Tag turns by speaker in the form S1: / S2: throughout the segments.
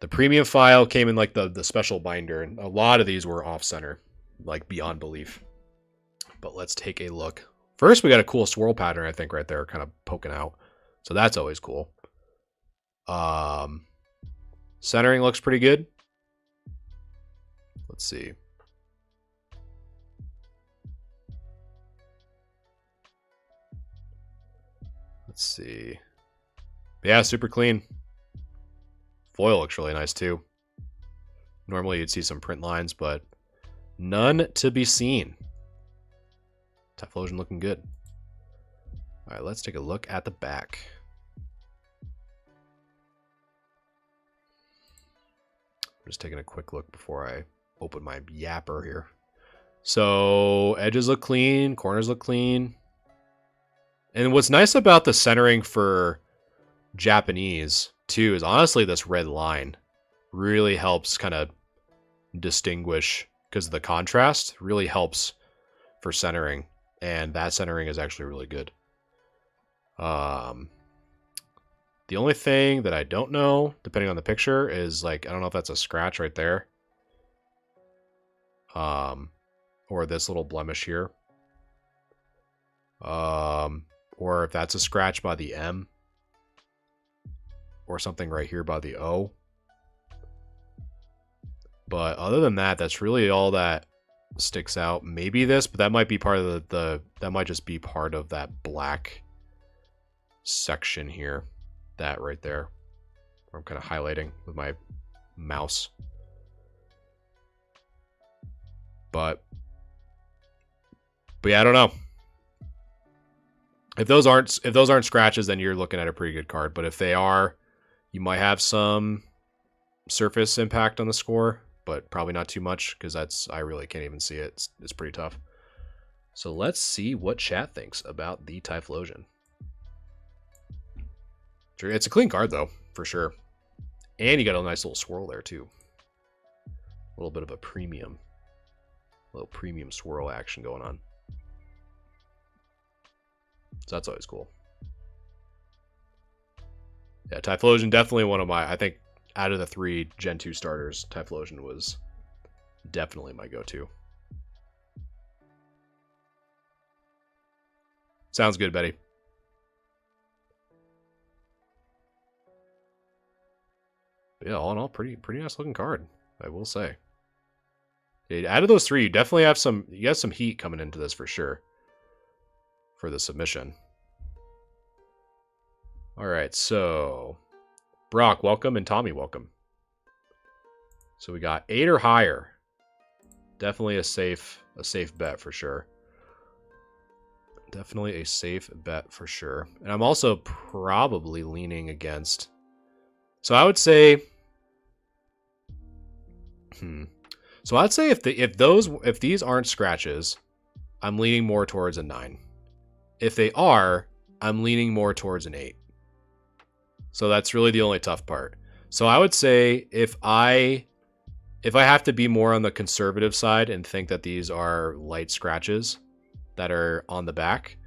S1: The premium file came in like the special binder, and a lot of these were off center, like beyond belief. But let's take a look. First, we got a cool swirl pattern, I think, right there, kind of poking out. So that's always cool. Centering looks pretty good. Let's see. Let's see. Yeah, super clean. Foil looks really nice too. Normally you'd see some print lines, but none to be seen. Typhlosion looking good. All right, let's take a look at the back. I'm just taking a quick look before I open my yapper here. So edges look clean, corners look clean. And what's nice about the centering for Japanese too is honestly this red line really helps kind of distinguish, because the contrast really helps for centering, and that centering is actually really good. The only thing that I don't know, depending on the picture, is like I don't know if that's a scratch right there, or this little blemish here, or if that's a scratch by the M, or something right here by the O. But other than that, that's really all that sticks out. Maybe this, but that might be part of that might just be part of that black section here. That right there, where I'm kind of highlighting with my mouse. But yeah, I don't know. If those aren't scratches, then you're looking at a pretty good card. But if they are, you might have some surface impact on the score, but probably not too much, because I really can't even see it. It's pretty tough. So let's see what chat thinks about the Typhlosion. It's a clean card though, for sure. And you got a nice little swirl there too. A little bit of a little premium swirl action going on. So that's always cool. Yeah, Typhlosion, definitely one of my, I think out of the 3 Gen 2 starters, Typhlosion was definitely my go-to. Sounds good, Betty. But yeah, all in all, pretty nice looking card, I will say. Out of those 3, you definitely have some heat coming into this for sure. For the submission. All right, so Brock, welcome, and Tommy, welcome. So we got 8 or higher. Definitely a safe bet for sure. Definitely a safe bet for sure. And I'm also probably leaning against. So I would say. So I'd say if these aren't scratches, I'm leaning more towards a 9. If they are, I'm leaning more towards an 8. So that's really the only tough part. So I would say if I have to be more on the conservative side and think that these are light scratches that are on the back,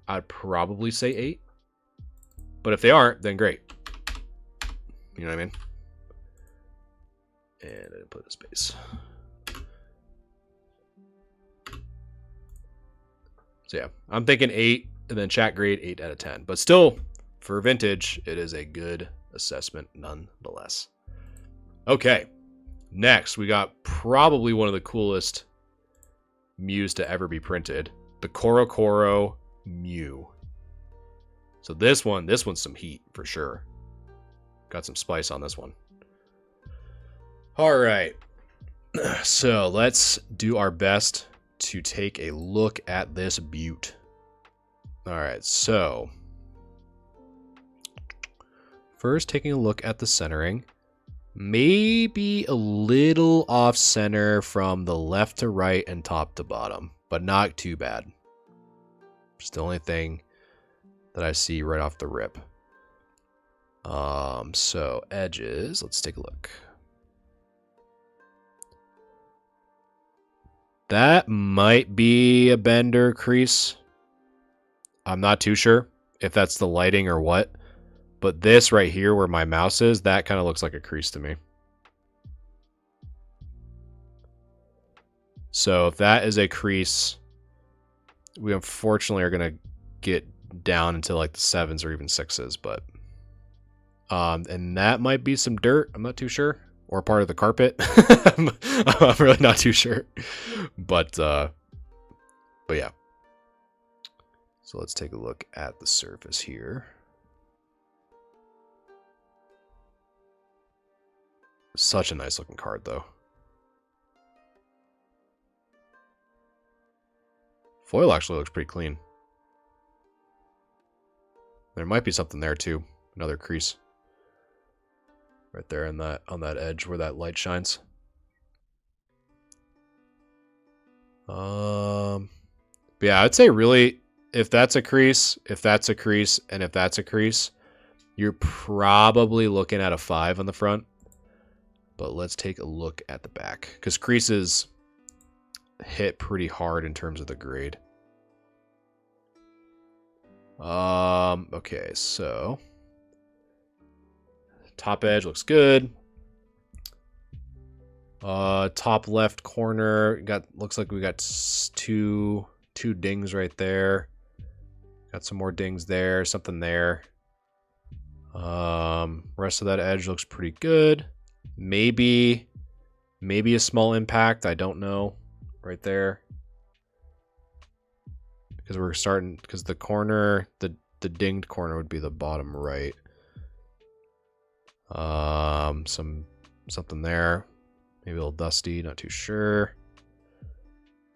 S1: I'd probably say 8. But if they aren't, then great. You know what I mean? And I didn't put a space. So yeah, I'm thinking 8, and then chat grade 8 out of 10. But still, for vintage, it is a good assessment nonetheless. Okay, next we got probably one of the coolest Mews to ever be printed, the Korokoro Mew. So this one's some heat for sure. Got some spice on this one. All right, so let's do our best to take a look at this beaut. All right, so first taking a look at the centering. Maybe a little off center from the left to right and top to bottom, but not too bad. Just the only thing that I see right off the rip. So edges, let's take a look. That might be a bender crease. I'm not too sure if that's the lighting or what. But this right here where my mouse is, that kind of looks like a crease to me. So if that is a crease, we unfortunately are going to get down into like the 7s or even 6s, but and that might be some dirt. I'm not too sure, or part of the carpet. I'm really not too sure, but yeah. So let's take a look at the surface here. Such a nice looking card, though. Foil actually looks pretty clean. There might be something there too. Another crease. Right there on that edge where that light shines. But yeah, I'd say really, if that's a crease, and if that's a crease, you're probably looking at a 5 on the front. But let's take a look at the back, because creases hit pretty hard in terms of the grade. Okay, so top edge looks good. Top left corner looks like we got two dings right there. Got some more dings there, something there. Rest of that edge looks pretty good. Maybe a small impact, I don't know, right there. Because the corner, the dinged corner would be the bottom right. Something there. Maybe a little dusty, not too sure.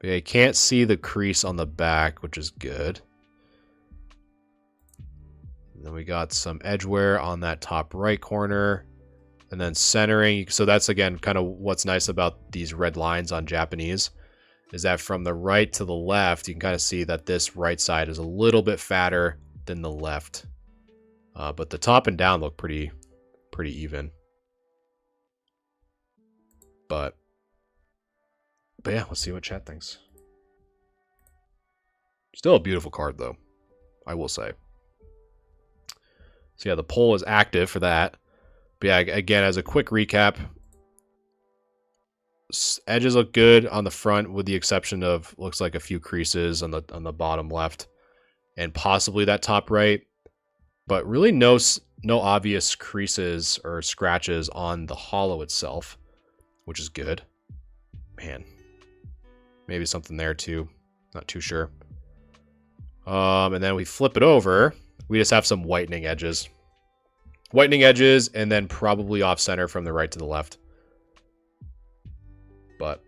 S1: But yeah, you can't see the crease on the back, which is good. And then we got some edge wear on that top right corner. And then centering. So that's, again, kind of what's nice about these red lines on Japanese, is that from the right to the left, you can kind of see that this right side is a little bit fatter than the left. But the top and down look pretty even. But yeah, let's see what chat thinks. Still a beautiful card, though, I will say. So yeah, the poll is active for that. But yeah, again, as a quick recap, edges look good on the front, with the exception of, looks like, a few creases on the bottom left, and possibly that top right. But really no obvious creases or scratches on the hollow itself, which is good. Man, maybe something there too. Not too sure. And then we flip it over. We just have some whitening edges. And then probably off center from the right to the left. But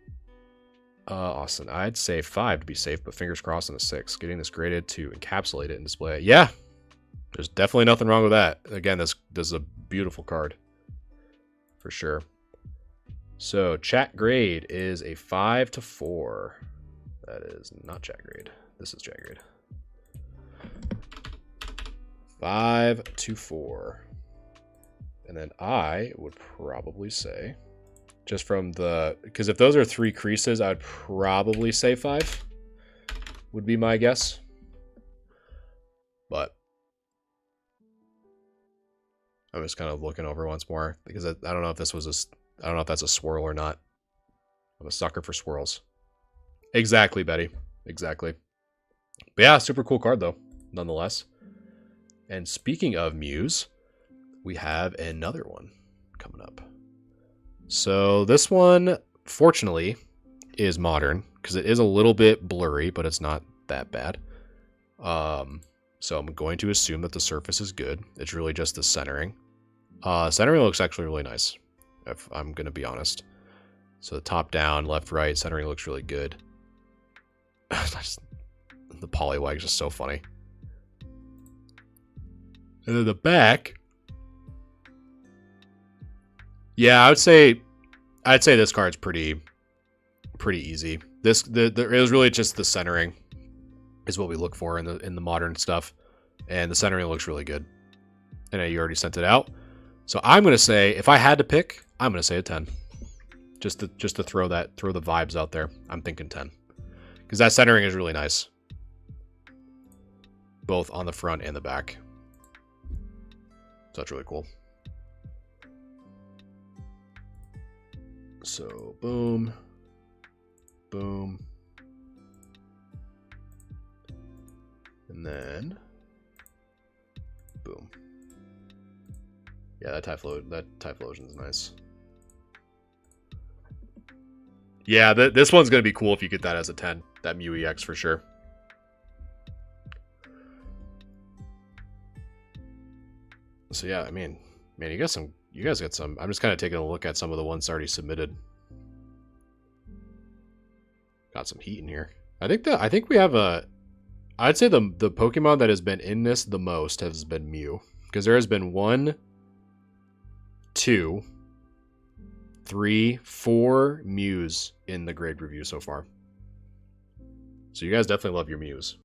S1: Austin, I'd say 5 to be safe, but fingers crossed on a 6. Getting this graded to encapsulate it and display it. Yeah, there's definitely nothing wrong with that. Again, this is a beautiful card for sure. So chat grade is a 5 to 4. That is not chat grade. This is chat grade. 5 to 4. And then I would probably say, just from because if those are 3 creases, I'd probably say 5 would be my guess. But I'm just kind of looking over once more, because I don't know if this was I don't know if that's a swirl or not. I'm a sucker for swirls. Exactly, Betty. Exactly. But yeah, super cool card though, nonetheless. And speaking of Muse, we have another one coming up. So this one, fortunately, is modern, because it is a little bit blurry, but it's not that bad. So I'm going to assume that the surface is good. It's really just the centering. Centering looks actually really nice, if I'm going to be honest. So the top down, left, right, centering looks really good. The polywag is just so funny. And then the back. Yeah, I'd say this card's pretty easy. It was really just the centering is what we look for in the modern stuff, and the centering looks really good. And you already sent it out, so I'm gonna say, if I had to pick, I'm gonna say a 10. Just to throw the vibes out there. I'm thinking 10, because that centering is really nice, both on the front and the back. So that's really cool. So boom, Boom. And then boom. Yeah, that Typhlosion is nice. Yeah, this one's going to be cool if you get that as a 10. That Mew EX for sure. So yeah, I mean, man, you guys got some. I'm just kind of taking a look at some of the ones already submitted. Got some heat in here. I think we have a. I'd say the Pokemon that has been in this the most has been Mew, because there has been 1, 2, 3, 4 Mews in the grade review so far. So you guys definitely love your Mews.